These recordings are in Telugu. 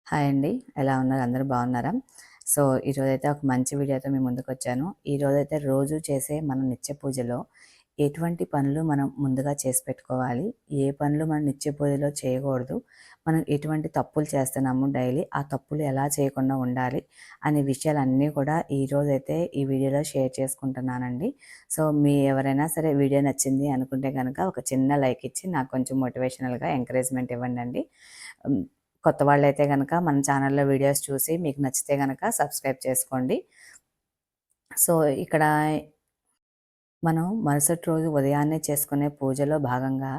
హాయ్ అండి. ఎలా ఉన్నారు? అందరూ బాగున్నారా? సో, ఈరోజైతే ఒక మంచి వీడియోతో మీ ముందుకొచ్చాను. ఈరోజైతే రోజు చేసే మన నిత్య పూజలో ఎటువంటి పనులు మనం ముందుగా చేసి పెట్టుకోవాలి, ఏ పనులు మనం నిత్య పూజలో చేయకూడదు, మనం ఎటువంటి తప్పులు చేస్తున్నాము డైలీ, ఆ తప్పులు ఎలా చేయకుండా ఉండాలి అనే విషయాలన్నీ కూడా ఈరోజైతే ఈ వీడియోలో షేర్ చేసుకుంటున్నానండి. సో, ఎవరైనా సరే వీడియో నచ్చింది అనుకుంటే కనుక ఒక చిన్న లైక్ ఇచ్చి నాకు కొంచెం మోటివేషనల్‌గా ఎంకరేజ్‌మెంట్ ఇవ్వండండి. హ్మ్. కొత్త వాళ్ళైతే గనక మన ఛానల్‌లో వీడియోస్ చూసి మీకు నచ్చితే గనక సబ్స్క్రైబ్ చేసుకోండి. సో, ఇక్కడ మనం మరుసటి రోజు ఉదయాన్నే చేసుకునే పూజలో భాగంగా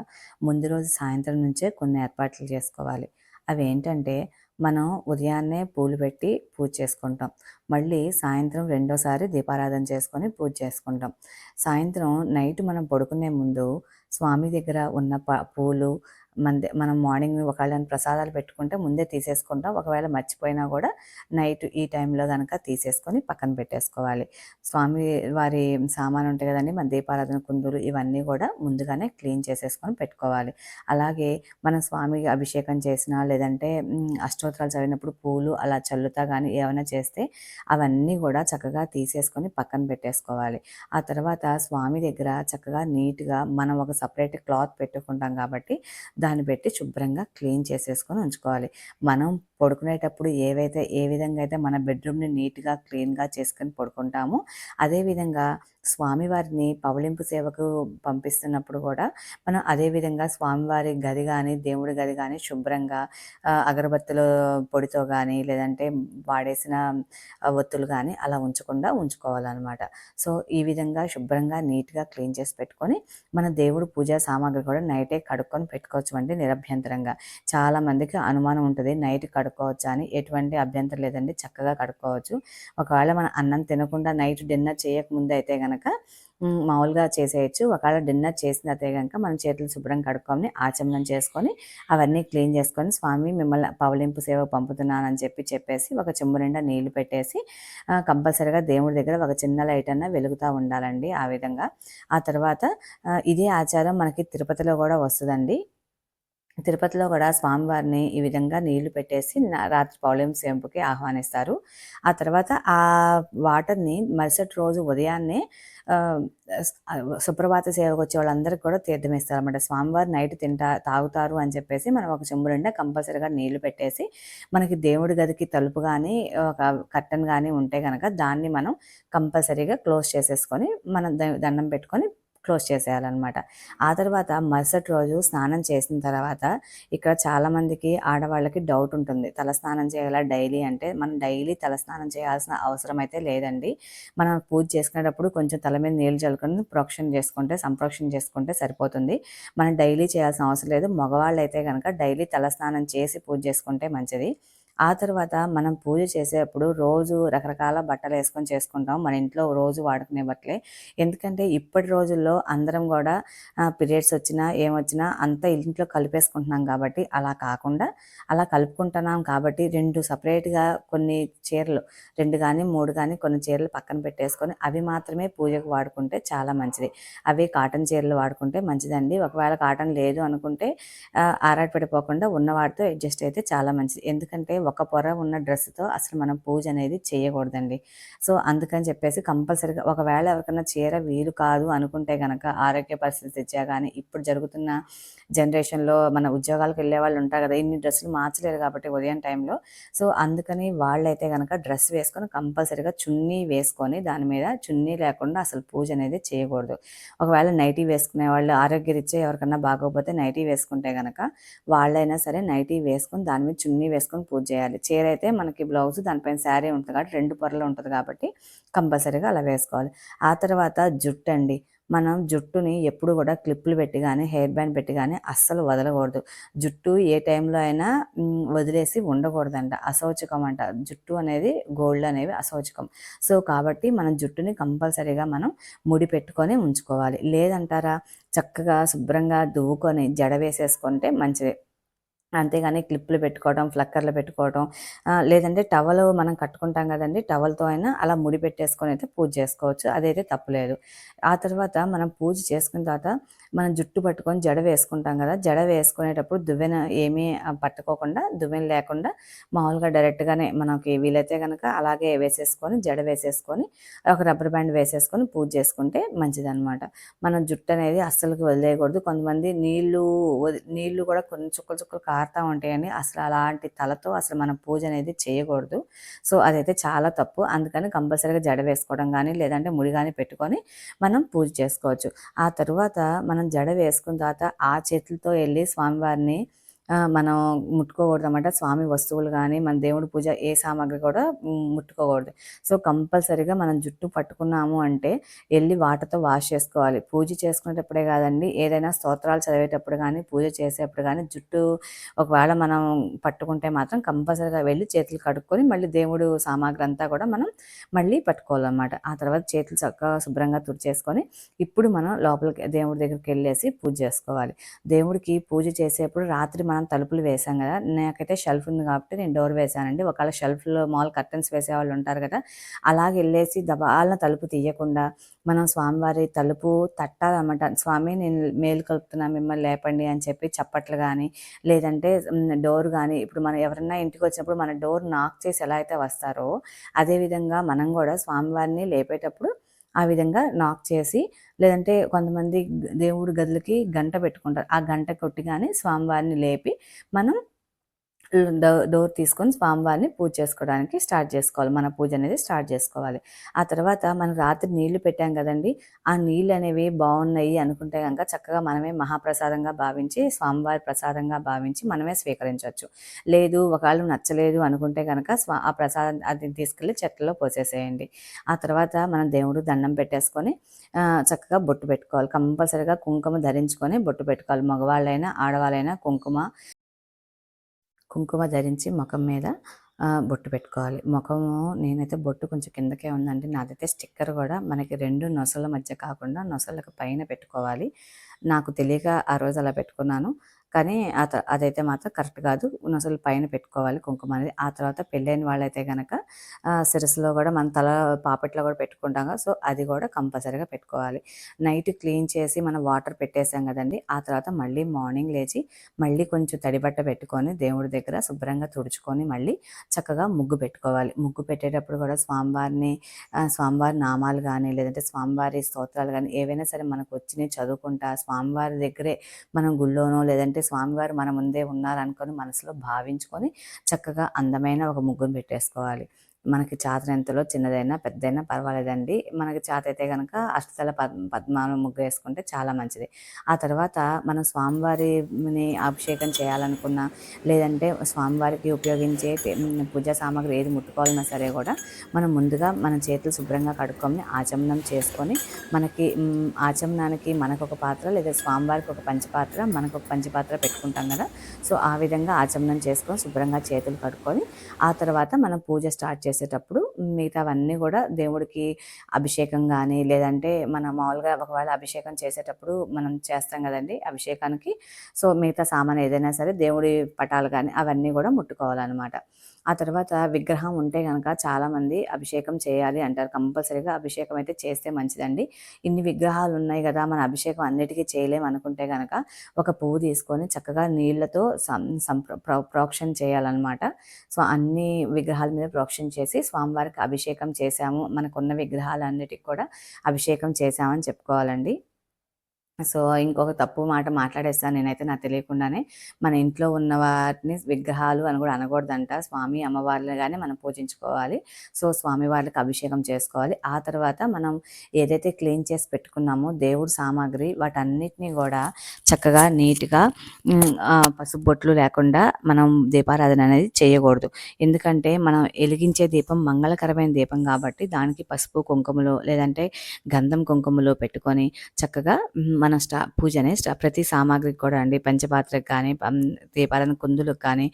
ముందు రోజు సాయంత్రం నుంచే కొన్ని ఏర్పాట్లు చేసుకోవాలి. అవేంటంటే, మనం ఉదయాన్నే పూలు పెట్టి పూజ చేసుకుంటాం. మళ్ళీ సాయంత్రం రెండోసారి దీపారాధన చేసుకొని పూజ చేసుకుంటాం. సాయంత్రం నైట్ మనం పడుకునే ముందు స్వామి దగ్గర ఉన్న పూలు మనం మార్నింగ్ ఒకవేళ ప్రసాదాలు పెట్టుకుంటే ముందే తీసేసుకుంటాం. ఒకవేళ మర్చిపోయినా కూడా నైట్ ఈ టైంలో గనక తీసేసుకొని పక్కన పెట్టేసుకోవాలి. స్వామి వారి సామాను ఉంటాయి కదండీ! మన దీపారాధన కుందులు ఇవన్నీ కూడా ముందుగానే క్లీన్ చేసేసుకొని పెట్టుకోవాలి. అలాగే మనం స్వామికి అభిషేకం చేసినా లేదంటే అష్టోత్తరాలు చదివినప్పుడు పూలు అలా చల్లుతా గానీ ఏమైనా చేస్తే అవన్నీ కూడా చక్కగా తీసేసుకొని పక్కన పెట్టేసుకోవాలి. ఆ తర్వాత స్వామి దగ్గర చక్కగా నీట్‌గా మనం ఒక సెపరేట్ క్లాత్ పెట్టుకుంటాం కాబట్టి దాన్ని పెట్టి శుభ్రంగా క్లీన్ చేసేసుకొని ఉంచుకోవాలి. మనం పడుకునేటప్పుడు ఏ విధంగా అయితే మన బెడ్‌రూమ్‌ని నీట్‌గా, క్లీన్‌గా చేసుకొని పడుకుంటామో, అదేవిధంగా స్వామివారిని పవళింపు సేవకు పంపిస్తున్నప్పుడు కూడా మనం అదే విధంగా స్వామివారి గది గానీ, దేవుడి గది గానీ శుభ్రంగా అగరబత్తుల పొడితో గానీ, లేదంటే వాడేసిన ఒత్తులు గానీ అలా ఉంచకుండా ఉంచుకోవాలనమాట. సో, ఈ విధంగా శుభ్రంగా, నీట్‌గా క్లీన్ చేసి పెట్టుకొని, మన దేవుడు పూజా సామాగ్రి కూడా నైటే కడుక్కొని పెట్టుకోవచ్చండి నిరభ్యంతరంగా. చాలామందికి అనుమానం ఉంటది. నైట్ కడుక్కోవచ్చా అని. ఎటువంటి అభ్యంతరం లేదండి. చక్కగా కడుక్కోవచ్చు. ఒకవేళ మనం అన్నం తినకుండా నైట్ డిన్నర్ చేయకముందే అయితే గనక మామూలుగా చేసేయొచ్చు. ఒకవేళ డిన్నర్ చేసినయితే గనక మనం చేతులు శుభ్రంగా కడుక్కొని, ఆచమనం చేసుకొని, అవన్నీ క్లీన్ చేసుకొని, స్వామి మిమ్మల్ని పవళింపు సేవకు పంపుతున్నానని చెప్పేసి ఒక చెంబు నిండా నీళ్లు పెట్టేసి కంపల్సరీగా దేవుడి దగ్గర ఒక చిన్న లైట్ అన్నా వెలుగుతా ఉండాలండి ఆ విధంగా. ఆ తర్వాత ఇదే ఆచారం మనకి తిరుపతిలో కూడా వస్తదండి. తిరుపతిలో కూడా స్వామివారిని ఈ విధంగా నీళ్లు పెట్టేసి రాత్రి పౌళింపు సేంపుకి ఆహ్వానిస్తారు. ఆ తర్వాత ఆ వాటర్‌ని మరుసటి రోజు ఉదయాన్నే ఆహ్, సుప్రభాత సేవకు వచ్చే వాళ్ళందరికీ కూడా తీర్థం ఇస్తారన్నమాట. స్వామివారు నైట్ తాగుతారు అని చెప్పేసి మనం ఒక చెంబు నిండా కంపల్సరీగా నీళ్లు పెట్టేసి, మనకి దేవుడి గదికి తలుపు గానీ, ఒక కర్టెన్ గానీ ఉంటే గనక దాన్ని మనం కంపల్సరీగా క్లోజ్ చేసేసుకొని, మనం దండం పెట్టుకొని క్లోజ్ చేసేయాలన్నమాట. ఆ తర్వాత మరుసటి రోజు స్నానం చేసిన తర్వాత ఇక్కడ చాలామందికి ఆడవాళ్ళకి డౌట్ ఉంటుంది. తలస్నానం చేయాలా డైలీ అంటే, మనం డైలీ తలస్నానం చేయాల్సిన అవసరం అయితే లేదండి. మనం పూజ చేసుకునేటప్పుడు కొంచెం తల మీద నీళ్లు చల్లుకొని సంప్రోక్షణ చేసుకుంటే సరిపోతుంది. మనం డైలీ చేయాల్సిన అవసరం లేదు. మగవాళ్ళైతే గనక డైలీ తలస్నానం చేసి పూజ చేసుకుంటే మంచిది. ఆ తర్వాత మనం పూజ చేసేటప్పుడు రోజు రకరకాల బట్టలేసుకొని చేసుకుంటాం. మన ఇంట్లో రోజు వాడుకునే బట్టలే. ఎందుకంటే ఇప్పటి రోజుల్లో అందరం గూడా పీరియడ్స్ వచ్చినా, ఏమొచ్చినా అంతా ఇంట్లో కలిపేసుకుంటున్నాం కాబట్టి, అలా కాకుండా అలా కలుపుకుంటున్నాం కాబట్టి 2 సెపరేట్‌గా కొన్ని చీరలు 2 గానీ, 3 గానీ కొన్ని చీరలు పక్కన పెట్టేసుకొని అవి మాత్రమే పూజకు వాడుకుంటే చాలా మంచిది. అవి కాటన్ చీరలు వాడుకుంటే మంచిదండి. ఒకవేళ కాటన్ లేదు అనుకుంటే ఆరాటపడిపోకుండా ఉన్న వాటితో అడ్జస్ట్ అయితే చాలా మంచిది. ఎందుకంటే ఒక పొర ఉన్న డ్రెస్‌తో అసలు మనం పూజ అనేది చేయకూడదండి. సో, అందుకని చెప్పేసి కంపల్సరీగా ఒకవేళ ఎవరికైనా చీర వీలు కాదు అనుకుంటే గనక ఆరోగ్య పరిస్థితి రీత్యా గానీ, ఇప్పుడు జరుగుతున్న జనరేషన్‌లో మన ఉద్యోగాలకు వెళ్ళే వాళ్ళు ఉంటారు కదా! ఇన్ని డ్రెస్సులు మార్చలేరు కాబట్టి ఉదయం టైంలో. సో, అందుకని వాళ్ళైతే గనక డ్రెస్ వేసుకొని కంపల్సరీగా చున్నీ వేసుకొని దాని మీద చున్నీ లేకుండా అసలు పూజ అనేది చేయకూడదు. ఒకవేళ నైటీ వేసుకునే వాళ్ళు ఆరోగ్యరీత్యా ఎవరికన్నా బాగోకపోతే నైటీ వేసుకుంటే గనక వాళ్ళైనా సరే నైటీ వేసుకొని దాని మీద చున్నీ వేసుకొని పూజ చేయాలి. చీర అయితే మనకి బ్లౌజు దానిపైన శారీ ఉంటుంది కాబట్టి 2 పొరలు ఉంటది కాబట్టి కంపల్సరీగా అలా వేసుకోవాలి. ఆ తర్వాత జుట్టండి. మనం జుట్టుని ఎప్పుడు కూడా క్లిప్పులు పెట్టి గానీ, హెయిర్ బ్యాండ్ పెట్టి గానీ అస్సలు వదలకూడదు. జుట్టు ఏ టైంలో అయినా వదిలేసి ఉండకూడదంట. అశౌచకం అంట. జుట్టు అనేది గోల్డ్ అనేవి అశౌచకం. సో, కాబట్టి మనం జుట్టుని కంపల్సరీగా మనం ముడి పెట్టుకొని ఉంచుకోవాలి. లేదంటారా చక్కగా శుభ్రంగా దువ్వుకొని జడ వేసేసుకుంటే మంచిది. అంతేగాని క్లిప్పులు పెట్టుకోవడం, ఫ్లక్కర్లు పెట్టుకోవడం లేదంటే టవలు మనం కట్టుకుంటాం కదండీ! టవల్‌తో అయినా అలా ముడి పెట్టేసుకొనైతే పూజ చేసుకోవచ్చు. అదైతే తప్పులేదు. ఆ తర్వాత మనం పూజ చేసుకున్న తర్వాత మనం జుట్టు పట్టుకొని జడ వేసుకుంటాం కదా! జడ వేసుకునేటప్పుడు దువ్వెన ఏమీ పట్టుకోకుండా దువ్వెన లేకుండా మామూలుగా డైరెక్ట్‌గానే మనకి వీలైతే గనక అలాగే వేసేసుకొని జడ వేసేసుకొని ఒక రబ్బర్ బ్యాండ్ వేసేసుకొని పూజ చేసుకుంటే మంచిదనమాట. మనం జుట్టనేది అస్సలకి వదిలేయకూడదు. కొంతమంది నీళ్ళు కూడా కొన్ని చుక్కలు చుక్కలు కారుతా ఉంటాయండి. అసలు అలాంటి తలతో అసలు మనం పూజ అనేది చేయకూడదు. సో, అదైతే చాలా తప్పు. అందుకని కంపల్సరీగా జడ వేసుకోవడం గానీ, లేదంటే ముడి గానీ పెట్టుకొని మనం పూజ చేసుకోవచ్చు. ఆ తరువాత మనం జడ వేసుకున్న తర్వాత ఆ చేతులతో ఎళ్లి స్వామివారిని మనం ముట్టుకోకూడదనమాట. స్వామి వస్తువులు గానీ, మన దేవుడి పూజ ఏ సామాగ్రి కూడా ముట్టుకోకూడదు. సో, కంపల్సరీగా మనం జుట్టు పట్టుకున్నాము అంటే ఎళ్లి వాటర్‌తో వాష్ చేసుకోవాలి. పూజ చేసుకునేటప్పుడే కాదండి, ఏదైనా స్తోత్రాలు చదివేటప్పుడు గానీ, పూజ చేసేప్పుడు గానీ జుట్టు ఒకవేళ మనం పట్టుకుంటే మాత్రం కంపల్సరీగా వెళ్లి చేతులు కడుక్కొని మళ్ళీ దేవుడు సామాగ్రి అంతా కూడా మనం మళ్ళీ పట్టుకోవాలనమాట. ఆ తర్వాత చేతులు చక్కగా శుభ్రంగా తుడిచేసుకొని ఇప్పుడు మనం లోపలికి దేవుడి దగ్గరికెళ్ళేసి పూజ చేసుకోవాలి. దేవుడికి పూజ చేసేప్పుడు రాత్రి మనం తలుపులు వేసాం కదా! నాకైతే షెల్ఫ్ ఉంది కాబట్టి నేను డోర్ వేశానండి. ఒకవేళ షెల్ఫ్‌లో మాములు కర్టెన్స్ వేసేవాళ్ళు ఉంటారు కదా! అలాగెళ్ళేసి దబాల్న తలుపు తీయకుండా మనం స్వామివారి తలుపు తట్టాలనమాట. స్వామి నేను మేలుకొలుపుతున్నా మిమ్మల్ని లేపండి అని చెప్పి చప్పట్లు గానీ, లేదంటే డోర్ గానీ ఇప్పుడు మనం ఎవరన్నా ఇంటికొచ్చినప్పుడు మన డోర్ నాక్ చేసి ఎలా అయితే వస్తారో, అదేవిధంగా మనం గూడా స్వామివారిని లేపేటప్పుడు ఆ విధంగా నాక్ చేసి, లేదంటే కొంతమంది దేవుడి గదులకి గంట పెట్టుకుంటారు. ఆ గంట కొట్టి గాని స్వామివారిని లేపి మనం డోర్ తీసుకొని స్వామివారిని పూజ చేసుకోవడానికి స్టార్ట్ చేసుకోవాలి. మన పూజ అనేది స్టార్ట్ చేసుకోవాలి. ఆ తర్వాత మనం రాత్రి నీళ్లు పెట్టాం కదండీ! ఆ నీళ్ళనేవి బావున్నాయి అనుకుంటే గనక చక్కగా మనమే మహాప్రసాదంగా భావించి, స్వామివారి ప్రసాదంగా భావించి మనమే స్వీకరించొచ్చు. లేదు ఒకవేళ నచ్చలేదు అనుకుంటే గనక ఆ ప్రసాదం అది తీసుకెళ్ళి చెట్లలో పోసేసేయండి. ఆ తర్వాత మనం దేవుడికి దండం పెట్టేసుకొని చక్కగా బొట్టు పెట్టుకోవాలి. కంపల్సరీగా కుంకుమ ధరించుకొని బొట్టు పెట్టుకోవాలి. మగవాళ్ళైనా, ఆడవాళ్ళైనా కుంకుమ ధరించి మొఖం మీద బొట్టు పెట్టుకోవాలి. మొఖము నేనైతే బొట్టు కొంచెం కిందకే ఉందండి. నాదైతే స్టిక్కర్ గూడా మనకి 2 నొసళ్ళ మధ్య కాకుండా నొసళ్ళకి పైన పెట్టుకోవాలి. నాకు తెలియక ఆ రోజు అలా పెట్టుకున్నాను. కానీ అదైతే మాత్రం కరెక్ట్ కాదు. నొసలు పైన పెట్టుకోవాలి కుంకుమ అనేది. ఆ తర్వాత పెళ్ళైన వాళ్ళైతే గనక శిరస్సులో గూడా మన తల పాపెట్లో గూడా పెట్టుకుంటాం కదా! సో, అది గూడా కంపల్సరీగా పెట్టుకోవాలి. నైట్ క్లీన్ చేసి మనం వాటర్ పెట్టేసాం గదండీ! ఆ తర్వాత మళ్ళీ మార్నింగ్ లేచి మళ్ళీ కొంచెం తడి బట్ట పెట్టుకొని దేవుడి దగ్గర శుభ్రంగా తుడుచుకొని మళ్ళీ చక్కగా ముగ్గు పెట్టుకోవాలి. ముగ్గు పెట్టేటప్పుడు కూడా స్వామివారి నామాలు గానీ, లేదంటే స్వామివారి స్తోత్రాలు గానీ, ఏవైనా సరే మనకు వచ్చినయి చదువుకుంటా స్వామివారి దగ్గరే మనం గుళ్ళోనో లేదంటే స్వామివారు మన ముందే ఉన్నారనుకొని మనసులో భావించుకొని చక్కగా అందమైన ఒక ముగ్గును పెట్టేసుకోవాలి. మనకి చాతనెంతలో చిన్నదైనా, పెద్దదైనా పర్వాలేదండి. మనకి చేతైతే గనక అష్టదళ పద్మాల ముగ్గు వేసుకుంటే చాలా మంచిది. ఆ తర్వాత మనం స్వామివారిని అభిషేకం చేయాలనుకున్నా, లేదంటే స్వామివారికి ఉపయోగించే పూజా సామాగ్రి ఏది ముట్టుకోవాలన్నా సరే గూడా మనం ముందుగా మన చేతులు శుభ్రంగా కడుక్కొని ఆచమనం చేసుకొని ఆచమనానికి మనకొక పాత్ర లేదా స్వామివారికి ఒక పంచపాత్ర, మనకొక పంచపాత్ర పెట్టుకుంటాం గదా! సో, ఆ విధంగా ఆచమనం చేసుకొని శుభ్రంగా చేతులు కడుక్కొని ఆ తర్వాత మనం పూజ స్టార్ట్ చేసేటప్పుడు మిగతావన్నీ గూడా దేవుడికి అభిషేకం గానీ, లేదంటే మనం మామూలుగా ఒకవేళ అభిషేకం చేసేటప్పుడు మనం చేస్తాం గదండీ! అభిషేకానికి. సో, మిగతా సామాను ఏదైనా సరే దేవుడి పటాలు గానీ అవన్నీ గూడా ముట్టుకోవాలనమాట. ఆ తర్వాత విగ్రహం ఉంటే గనక చాలామంది అభిషేకం చేయాలి అంటారు. కంపల్సరీగా అభిషేకం అయితే చేస్తే మంచిదండి. ఇన్ని విగ్రహాలున్నాయి గదా! మన అభిషేకం అన్నిటికి చేయలేమనుకుంటే గనక ఒక పువ్వు తీసుకొని చక్కగా నీళ్ళతో సం సం ప్రోక్షణ చేయాలనమాట. సో, అన్ని విగ్రహాల మీద ప్రోక్షణ చేసి స్వామివారికి అభిషేకం చేశాము. మనకున్న విగ్రహాలన్నిటికి కూడా అభిషేకం చేశామని చెప్పుకోవాలండి. సో, ఇంకొక తప్పు మాట మాట్లాడేసాను నేనైతే నాకు తెలియకుండానే. మన ఇంట్లో ఉన్న వాటిని విగ్రహాలు అని గూడా అనకూడదంట. స్వామి, అమ్మవార్లని గాని మనం పూజించుకోవాలి. సో, స్వామివార్లకి అభిషేకం చేసుకోవాలి. ఆ తర్వాత మనం ఏదైతే క్లీన్ చేసి పెట్టుకున్నామో దేవుడి సామాగ్రి వాటన్నిటిని గూడా చక్కగా నీట్‌గా పసుపు బొట్లు లేకుండా మనం దీపారాధన అనేది చేయకూడదు. ఎందుకంటే మనం ఎలిగించే దీపం మంగళకరమైన దీపం గాబట్టి దానికి పసుపు, కుంకుమలు లేదంటే గంధం, కుంకుమలు పెట్టుకొని చక్కగా మన పూజని ప్రతి సామాగ్రికి కూడా అండి, పంచపాత్రకు కానీ, దీపారాధన కుందులకు కానీ,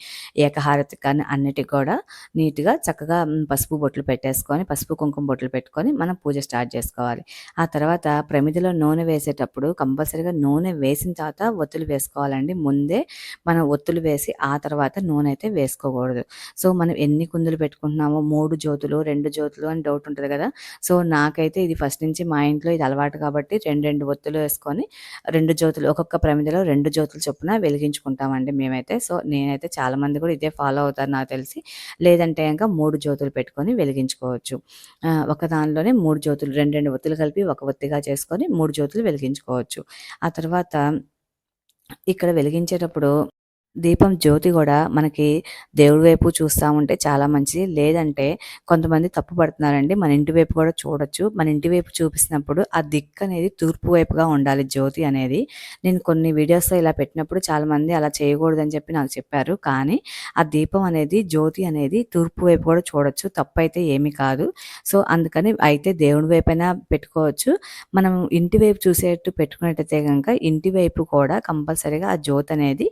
ఏకహారతికి కానీ అన్నిటికి కూడా నీట్‌గా చక్కగా పసుపు బొట్లు పెట్టేసుకొని, పసుపు కుంకుమ బొట్లు పెట్టుకొని మనం పూజ స్టార్ట్ చేసుకోవాలి. ఆ తర్వాత ప్రమిదలో నూనె వేసేటప్పుడు కంపల్సరీగా నూనె వేసిన తర్వాత ఒత్తులు వేసుకోవాలండి. ముందే మనం ఒత్తులు వేసి ఆ తర్వాత నూనె అయితే వేసుకోకూడదు. సో, మనం ఎన్ని కుందులు పెట్టుకుంటున్నామో 3 జ్యోతులు, 2 జ్యోతులు అని డౌట్ ఉంటది కదా! సో, నాకైతే ఇది ఫస్ట్ నుంచి మా ఇంట్లో ఇది అలవాటు కాబట్టి 2 ఒత్తులు వేసుకొని 2 జ్యోతులు ఒక్కొక్క ప్రమిదలో 2 జ్యోతులు చొప్పున వెలిగించుకుంటామండి మేమైతే. సో, నేనైతే చాలామంది కూడా ఇదే ఫాలో అవుతారు నాకు తెలిసి. లేదంటే గనక 3 జ్యోతులు పెట్టుకొని వెలిగించుకోవచ్చు. ఒక దానిలోనే 3 జ్యోతులు 2 ఒత్తులు కలిపి ఒక ఒత్తిగా చేసుకొని 3 జ్యోతులు వెలిగించుకోవచ్చు. ఆ తర్వాత ఇక్కడ వెలిగించేటప్పుడు దీపం జ్యోతి గూడా మనకి దేవుడి వైపు చూస్తా ఉంటే చాలా మంచిది. లేదంటే కొంతమంది తప్పు పడుతున్నారండి. మన ఇంటి వైపు కూడా చూడొచ్చు. మన ఇంటి వైపు చూపిస్తున్నప్పుడు ఆ దిక్కనేది తూర్పు వైపుగా ఉండాలి జ్యోతి అనేది. నేను కొన్ని వీడియోస్‌లో ఇలా పెట్టినప్పుడు చాలామంది అలా చేయకూడదని చెప్పి నాకు చెప్పారు. కానీ ఆ దీపం అనేది, జ్యోతి అనేది తూర్పు వైపు కూడా చూడొచ్చు. తప్పైతే ఏమీ కాదు. సో, అందుకని అయితే దేవుడి వైపైనా పెట్టుకోవచ్చు. మనం ఇంటి వైపు చూసేట్టు పెట్టుకున్నట్టయితే గనక ఇంటి వైపు కూడా కంపల్సరీగా ఆ జ్యోతి అనేది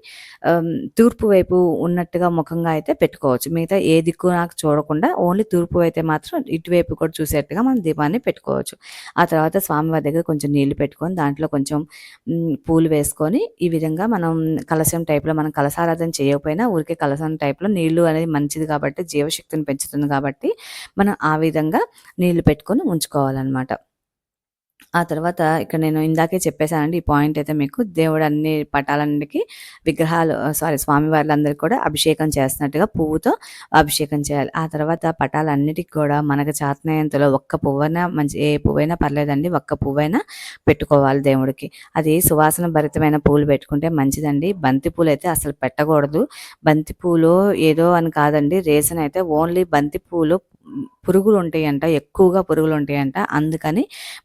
తూర్పు వైపు ఉన్నట్టుగా ముఖంగా అయితే పెట్టుకోవచ్చు. మిగతా ఏ దిక్కు నాకు చూడకుండా ఓన్లీ తూర్పు అయితే మాత్రం ఇటువైపు కూడా చూసేట్టుగా మనం దీపాన్ని పెట్టుకోవచ్చు. ఆ తర్వాత స్వామివారి దగ్గర కొంచెం నీళ్లు పెట్టుకొని దాంట్లో కొంచెం పూలు వేసుకొని ఈ విధంగా మనం కలశం టైప్‌లో, మనం కలశారాధన చేయకపోయినా ఊరికే కలశం టైప్‌లో నీళ్లు అనేది మంచిది కాబట్టి, జీవశక్తిని పెంచుతుంది కాబట్టి మనం ఆ విధంగా నీళ్లు పెట్టుకొని ఉంచుకోవాలనమాట. ఆ తర్వాత ఇక్కడ నేను ఇందాకే చెప్పేసానండి. ఈ పాయింట్ అయితే మీకు దేవుడు అన్ని పటాలన్నిటికి విగ్రహాలు స్వామివార్లందరికి కూడా అభిషేకం చేస్తున్నట్టుగా పువ్వుతో అభిషేకం చేయాలి. ఆ తర్వాత పటాలన్నిటికి కూడా మనకు చేతనైనంతలో ఒక్క పువ్వైనా ఏ పువ్వైనా పర్లేదండి. ఒక్క పువ్వైనా పెట్టుకోవాలి దేవుడికి. అది సువాసన భరితమైన పూలు పెట్టుకుంటే మంచిదండి. బంతి పూలైతే అసలు పెట్టకూడదు. బంతి పూలు ఏదో అని కాదండి. రీజన్ అయితే ఓన్లీ బంతి పూలు పురుగులుంటాయంట. ఎక్కువగా పురుగులుంటాయంట. అందుకని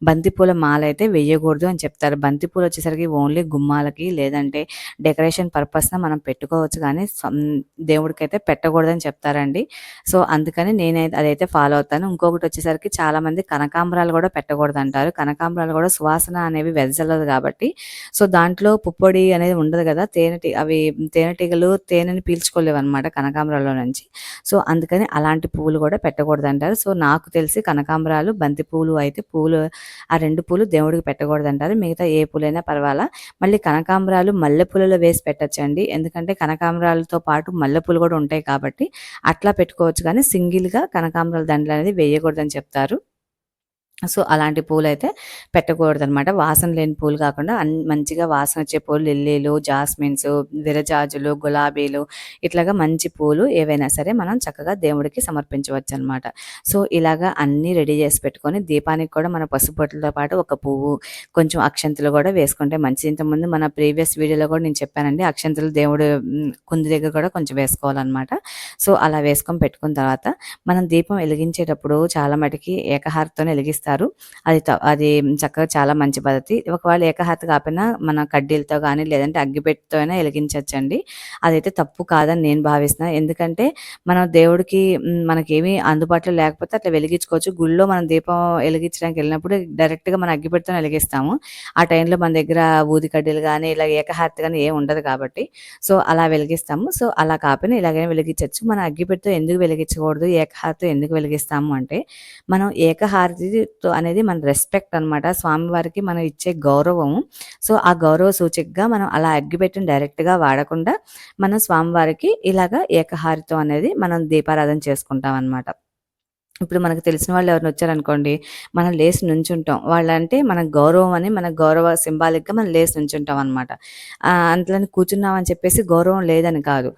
బంతిపూల మాలైతే వేయకూడదు అని చెప్తారు. బంతిపూలొచ్చేసరికి ఓన్లీ గుమ్మాలకి లేదంటే డెకరేషన్ పర్పస్‌న మనం పెట్టుకోవచ్చు గానీ దేవుడికైతే పెట్టకూడదని చెప్తారండి. సో, అందుకని నేనైతే అదైతే ఫాలో అవుతాను. ఇంకొకటొచ్చేసరికి చాలామంది కనకాంబరాలు గూడా పెట్టకూడదంటారు. కనకాంబరాలు గూడా సువాసన అనేవి వెదజల్లదు కాబట్టి, సో, దాంట్లో పుప్పొడి అనేది ఉండదు గదా! అవి తేనెటీగలు తేనెని పీల్చుకోలేవనమాట కనకాంబరాల్లో నుంచి. సో, అందుకని అలాంటి పువ్వులు గూడా పెట్టకూడదంటారు. సో, నాకు తెలిసి కనకాంబరాలు, బంతి పూలు అయితే ఆ 2 పూలు దేవుడికి పెట్టకూడదంటారు. మిగతా ఏ పూలైనా పర్వాలా. మళ్ళీ కనకాంబరాలు మల్లెపూలలో వేసి పెట్టొచ్చండి. ఎందుకంటే కనకాంబరాలతో పాటు మల్లెపూలు గూడా ఉంటాయి కాబట్టి అట్లా పెట్టుకోవచ్చు గానీ సింగిల్‌గా కనకాంబరాల దండలనేది వేయకూడదని చెప్తారు. సో, అలాంటి పూలైతే పెట్టకూడదనమాట. వాసన లేని పూలు కాకుండా మంచిగా వాసనొచ్చే పూలు లిల్లీలు, జాస్మిన్స్, విరజాజులు, గులాబీలు ఇట్లాగా మంచి పూలు ఏవైనా సరే మనం చక్కగా దేవుడికి సమర్పించవచ్చనమాట. సో, ఇలాగా అన్నీ రెడీ చేసి పెట్టుకొని దీపానికి కూడా మన పసుపు బొట్లతో పాటు ఒక పువ్వు, కొంచెం అక్షంతలు కూడా వేసుకుంటే మంచిది. ఇంతకుముందు మన ప్రీవియస్ వీడియోలో కూడా నేను చెప్పానండి. అక్షంతలు దేవుడు కుంది దగ్గర కూడా కొంచెం వేసుకోవాలనమాట. సో, అలా వేసుకొని పెట్టుకున్న తర్వాత మనం దీపం వెలిగించేటప్పుడు చాలా మటికి ఏకహారతోనే వెలిగిస్తారు. అది చక్కగా చాలా మంచి పద్ధతి. ఒకవేళ ఏకహారతి కాకపోయినా మన కడ్డీలతో గానీ, లేదంటే అగ్గిపెట్టెతో అయినా వెలిగించొచ్చండి. అదైతే తప్పు కాదని నేను భావిస్తున్నా. ఎందుకంటే మనం దేవుడికి మనకేమీ అందుబాటులో లేకపోతే అట్లా వెలిగించుకోవచ్చు. గుడిలో మనం దీపం వెలిగించడానికి వెళ్ళినప్పుడు డైరెక్ట్‌గా మనం అగ్గిపెట్టెతోనే వెలిగిస్తాము. ఆ టైంలో మన దగ్గర ఊది కడ్డీలు గానీ, ఇలా ఏకహారతి గానీ ఏమి ఉండదు కాబట్టి. సో, అలా వెలిగిస్తాము. సో, అలా కాకపోయినా ఇలాగైనా వెలిగించొచ్చు. మనం అగ్గిపెట్టెతో ఎందుకు వెలిగించకూడదు? ఏకహారతితో ఎందుకు వెలిగిస్తాము అంటే, మనం ఏకహారతితో అనేది మన రెస్పెక్ట్ అనమాట. స్వామివారికి మనం ఇచ్చే గౌరవము. సో, ఆ గౌరవ సూచికగా మనం అలా అగ్గిపెట్టెని డైరెక్ట్‌గా వాడకుండా మనం స్వామివారికి ఇలాగా ఏకహారతితో అనేది మనం దీపారాధన చేసుకుంటామనమాట. ఇప్పుడు మనకు తెలిసిన వాళ్ళు ఎవరైనా వచ్చారనుకోండి, మనం లేసి నుంచుంటాం. వాళ్ళంటే మన గౌరవం అని, మన గౌరవ సింబాలిక్‌గా మనం లేసి నుంచుంటాం అనమాట. అందులోని కూర్చున్నామని చెప్పేసి గౌరవం లేదని కాదు.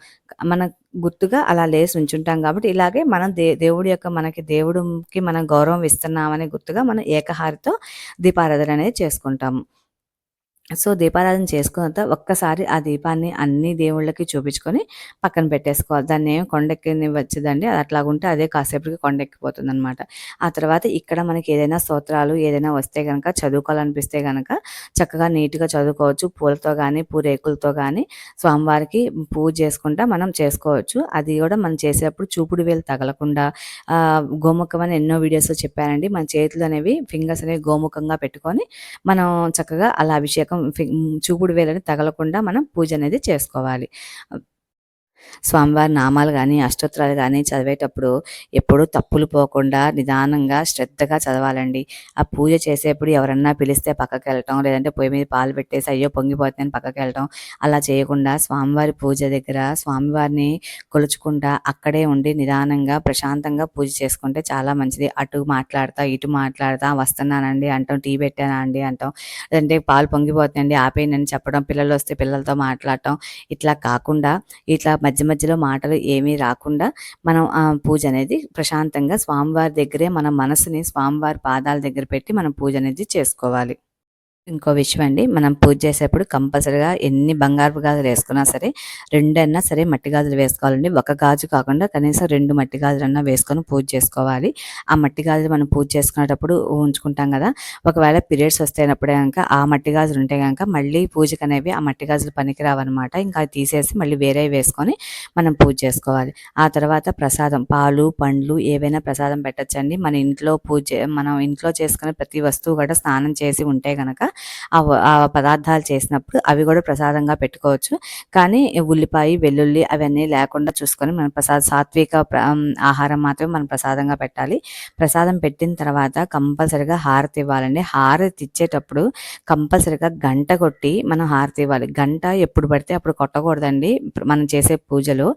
మన గుర్తుగా అలా లేసి నుంచుంటాం కాబట్టి, ఇలాగే మనం దేవుడి యొక్క దేవుడికి మనం గౌరవం ఇస్తున్నామనే గుర్తుగా మనం ఏకహారతితో దీపారాధన అనేది చేసుకుంటాము. సో, దీపారాధన చేసుకున్న తర్వాత ఒక్కసారి ఆ దీపాన్ని అన్ని దేవుళ్ళకి చూపించుకొని పక్కన పెట్టేసుకోవాలి. దాన్నేమి కొండెక్కనివ్వచ్చుదండి. అది అట్లాగుంటే అదే కాసేపటికి కొండెక్కిపోతుందనమాట. ఆ తర్వాత ఇక్కడ మనకి ఏదైనా స్తోత్రాలు ఏదైనా వస్తే గనక చదువుకోవాలనిపిస్తే గనక చక్కగా నీట్‌గా చదువుకోవచ్చు. పూలతో గానీ, పూరేకులతో గానీ స్వామివారికి పూజ చేసుకుంటా మనం చేసుకోవచ్చు. అది గూడా మనం చేసేటప్పుడు చూపుడు వేలు తగలకుండా గోముఖం అని ఎన్నో వీడియోస్‌లో చెప్పానండి. మన చేతులు అనేవి ఫింగర్స్ అనేవి గోముఖంగా పెట్టుకొని మనం చక్కగా అలా అభిషేకం చూపుడు వేలని తగలకుండా మనం పూజ అనేది చేసుకోవాలి. స్వామివారి నామాలు గానీ, అష్టోత్తరాలు గానీ చదివేటప్పుడు ఎప్పుడూ తప్పులు పోకుండా నిదానంగా, శ్రద్ధగా చదవాలండి. ఆ పూజ చేసేప్పుడు ఎవరన్నా పిలిస్తే పక్కకెళ్ళటం, లేదంటే పొయ్యి మీద పాలు పెట్టేసి అయ్యో పొంగిపోతుందని పక్కకెళ్ళటం అలా చేయకుండా స్వామివారి పూజ దగ్గర స్వామివారిని కొలుచుకుంటా అక్కడే ఉండి నిదానంగా, ప్రశాంతంగా పూజ చేసుకుంటే చాలా మంచిది. అటు మాట్లాడతా, ఇటు మాట్లాడతా, వస్తున్నానండి అంటాం, టీ పెట్టానా అండి అంటాం, లేదంటే పాలు పొంగిపోతున్నాయండి ఆపేయండి అని చెప్పడం, పిల్లలొస్తే పిల్లలతో మాట్లాడటం ఇట్లా కాకుండా ఇట్లా మధ్య మధ్యలో మాటలు ఏమీ రాకుండా మనం పూజ అనేది ప్రశాంతంగా స్వామివారి దగ్గరే మన మనసుని స్వామివారి పాదాల దగ్గర పెట్టి మనం పూజ అనేది చేసుకోవాలి. ఇంకో విషయం అండి, మనం పూజ చేసేప్పుడు కంపల్సరీగా ఎన్ని బంగారపు గాజులు వేసుకున్నా సరే 2 అన్నా సరే మట్టి గాజులు వేసుకోవాలండి. ఒక గాజు కాకుండా కనీసం 2 మట్టి గాజులన్నా వేసుకొని పూజ చేసుకోవాలి. ఆ మట్టి గాజులు మనం పూజ చేసుకునేటప్పుడు ఉంచుకుంటాం కదా, ఒకవేళ పీరియడ్స్ వస్తేనప్పుడే కనుక ఆ మట్టి గాజులు ఉంటే కనుక మళ్ళీ పూజకనేవి ఆ మట్టి గాజులు పనికిరావన్నమాట. ఇంకా అది తీసేసి మళ్ళీ వేరేవి వేసుకొని మనం పూజ చేసుకోవాలి. ఆ తర్వాత ప్రసాదం పాలు, పండ్లు ఏవైనా ప్రసాదం పెట్టచ్చండి. మనం ఇంట్లో చేసుకునే ప్రతి వస్తువు కూడా స్నానం చేసి ఉంటే గనక ఆ పదార్థాలు చేసినప్పుడు అవి కూడా ప్రసాదంగా పెట్టుకోవచ్చు. కానీ ఉల్లిపాయ, వెల్లుల్లి అవన్నీ లేకుండా చూసుకొని మనం సాత్విక ఆహారం మాత్రమే మనం ప్రసాదంగా పెట్టాలి. ప్రసాదం పెట్టిన తర్వాత కంపల్సరిగా హారతి ఇవ్వాలండి. హారతి ఇచ్చేటప్పుడు కంపల్సరిగా గంట కొట్టి మనం హారతి ఇవ్వాలి. గంట ఎప్పుడు పడితే అప్పుడు కొట్టకూడదండి. మనం చేసే పూజలో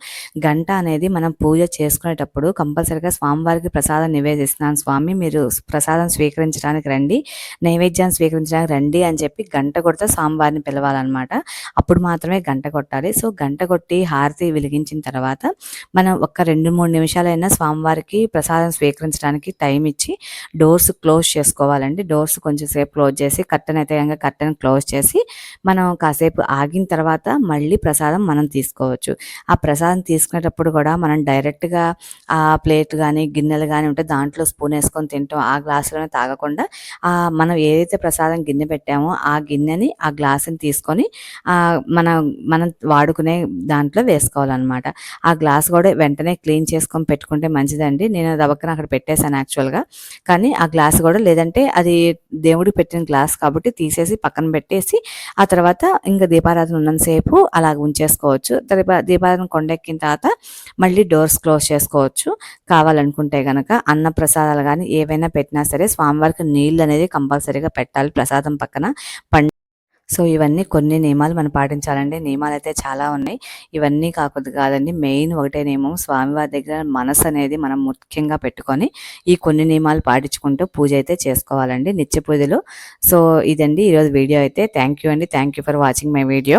గంట అనేది మనం పూజ చేసుకునేటప్పుడు కంపల్సరిగా స్వామివారికి ప్రసాదం నివేదిస్తున్నాను స్వామి, మీరు ప్రసాదం స్వీకరించడానికి రండి, నైవేద్యాన్ని స్వీకరించడానికి రండి అని చెప్పి గంట కొడితే స్వామివారిని పిలవాలన్నమాట. అప్పుడు మాత్రమే గంట కొట్టాలి. సో గంట కొట్టి హారతి వెలిగించిన తర్వాత మనం ఒక 2-3 నిమిషాలైనా స్వామివారికి ప్రసాదం స్వీకరించడానికి టైం ఇచ్చి డోర్స్ క్లోజ్ చేసుకోవాలండి. డోర్స్ కొంచెం సేపు క్లోజ్ చేసి కర్టెన్ అయితే కనుక కర్టెన్ క్లోజ్ చేసి మనం కాసేపు ఆగిన తర్వాత మళ్ళీ ప్రసాదం మనం తీసుకోవచ్చు. ఆ ప్రసాదం తీసుకునేటప్పుడు కూడా మనం డైరెక్ట్గా ఆ ప్లేట్ కానీ గిన్నెలు కానీ ఉంటే దాంట్లో స్పూన్ వేసుకొని తింటాం, ఆ గ్లాసులోనే తాగకుండా మనం ఏదైతే ప్రసాదం గిన్నె పెట్టామో ఆ గిన్నెని ఆ గ్లాసుని తీసుకొని మనం మనం వాడుకునే దాంట్లో వేసుకోవాలన్నమాట. ఆ గ్లాస్ కూడా వెంటనే క్లీన్ చేసుకొని పెట్టుకుంటే మంచిదండి. నేను దబక్కన అక్కడ పెట్టేశాను యాక్చువల్గా. కానీ ఆ గ్లాస్ కూడా, లేదంటే అది దేవుడికి పెట్టిన గ్లాస్ కాబట్టి తీసేసి పక్కన పెట్టేసి ఆ తర్వాత ఇంకా దీపారాధన ఉన్నంతసేపు అలా ఉంచేసుకోవచ్చు. దీపారాధన కొండెక్కిన తర్వాత మళ్ళీ డోర్స్ క్లోజ్ చేసుకోవచ్చు. కావాలనుకుంటే కనుక అన్న ప్రసాదాలు కానీ ఏవైనా పెట్టినా సరే స్వామివారికి నీళ్ళు అనేది కంపల్సరీగా పెట్టాలి ప్రసాదం పక్కన. సో ఇవన్నీ కొన్ని నియమాలు మనం పాటించాలండి. నియమాలు అయితే చాలా ఉన్నాయి. ఇవన్నీ కాదండి, మెయిన్ ఒకటే నియమం, స్వామివారి దగ్గర మనసు అనేది మనం ముఖ్యంగా పెట్టుకొని ఈ కొన్ని నియమాలు పాటించుకుంటూ పూజ అయితే చేసుకోవాలండి నిత్య పూజలు. సో ఇదండి ఈరోజు వీడియో అయితే. థ్యాంక్ యూ అండి. Thank you for watching my video.